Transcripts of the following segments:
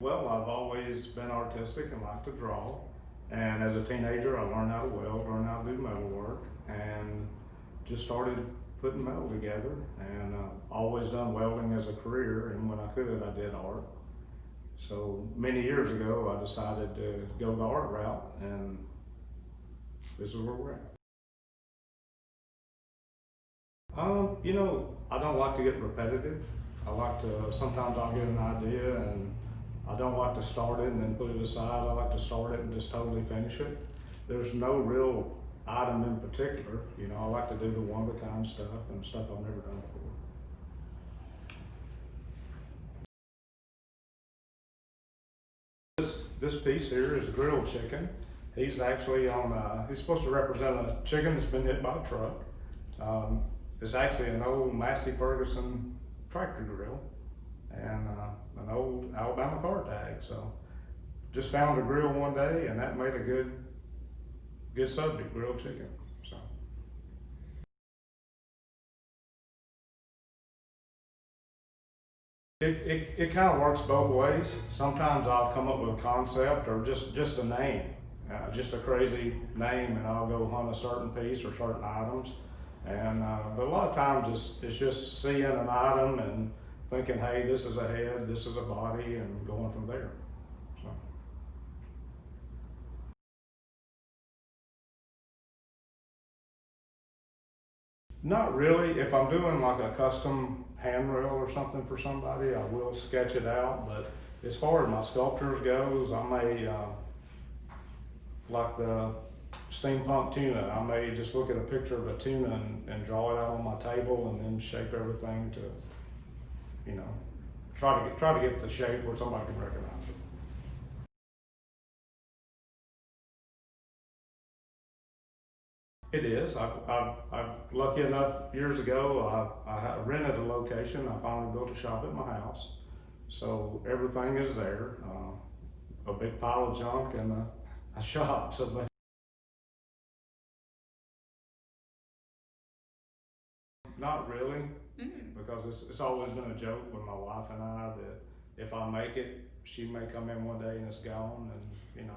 Well, I've always been artistic and liked to draw. And as a teenager, I learned how to weld, learned how to do metalwork, and just started putting metal together. And always done welding as a career, and when I could, I did art. So many years ago, I decided to go the art route, and this is where we're at. I don't like to get repetitive. I like to, sometimes I'll get an idea and I don't like to start it and then put it aside. I like to start it and just totally finish it. There's no real item in particular. I like to do the one-of-a-kind stuff and stuff I've never done before. This piece here is grilled chicken. He's actually he's supposed to represent a chicken that's been hit by a truck. It's actually an old Massey Ferguson tractor grill and an old Alabama car tag. So just found a grill one day and that made a good subject, grilled chicken. So. It kind of works both ways. Sometimes I'll come up with a concept or just a name, just a crazy name, and I'll go hunt a certain piece or certain items. And but a lot of times it's just seeing an item and thinking, hey, this is a head, this is a body, and going from there. So. Not really. If I'm doing like a custom handrail or something for somebody, I will sketch it out. But as far as my sculptures goes, I may, like the steampunk tuna, I may just look at a picture of a tuna and draw it out on my table and then shape everything to, try to get the shape where somebody can recognize it. It is. I'm lucky enough, years ago, I rented a location. I finally built a shop at my house. So everything is there. A big pile of junk and a shop. So not really, because it's always been a joke with my wife and I that if I make it, she may come in one day and it's gone. And,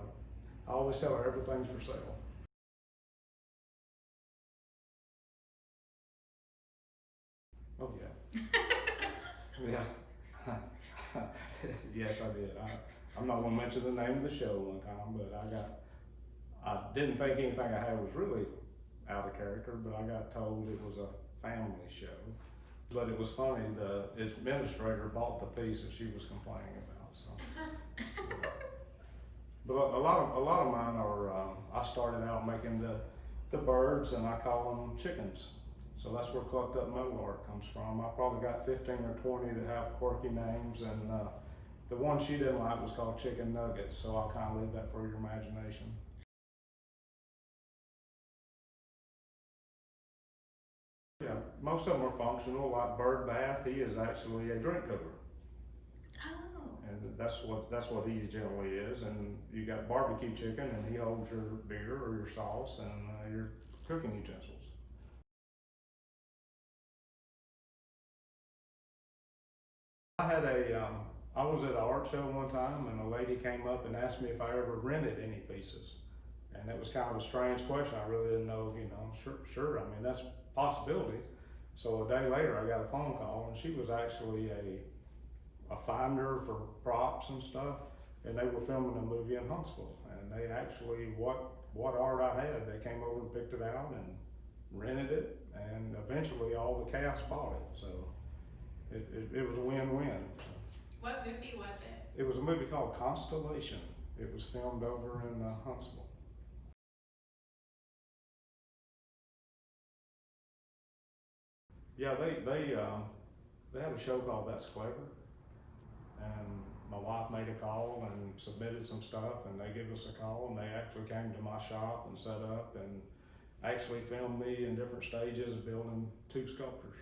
I always tell her everything's for sale. Oh, yeah. Yeah. Yes, I did. I'm not going to mention the name of the show one time, but I didn't think anything I had was really out of character, but I got told it was a family show. But it was funny, the administrator bought the piece that she was complaining about. So. But a lot of mine are, I started out making the birds and I call them chickens. So that's where clucked up metal art comes from. I probably got 15 or 20 that have quirky names, and the one she didn't like was called chicken nuggets, so I'll kind of leave that for your imagination. Yeah, most of them are functional, like Bird Bath, he is actually a drink cooler. Oh. And that's what he generally is. And you got barbecue chicken, and he holds your beer or your sauce and your cooking utensils. I was at an art show one time, and a lady came up and asked me if I ever rented any pieces. And it was kind of a strange question. I really didn't know, sure. I mean, that's a possibility. So a day later, I got a phone call, and she was actually a finder for props and stuff. And they were filming a movie in Huntsville. And they actually, what art I had, they came over and picked it out and rented it. And eventually all the cast bought it. So it was a win-win. What movie was it? It was a movie called Constellation. It was filmed over in Huntsville. Yeah, they had a show called That's Clever, and my wife made a call and submitted some stuff, and they gave us a call, and they actually came to my shop and set up and actually filmed me in different stages building 2 sculptures.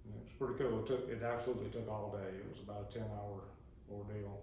And it was pretty cool. It absolutely took all day. It was about a 10-hour ordeal.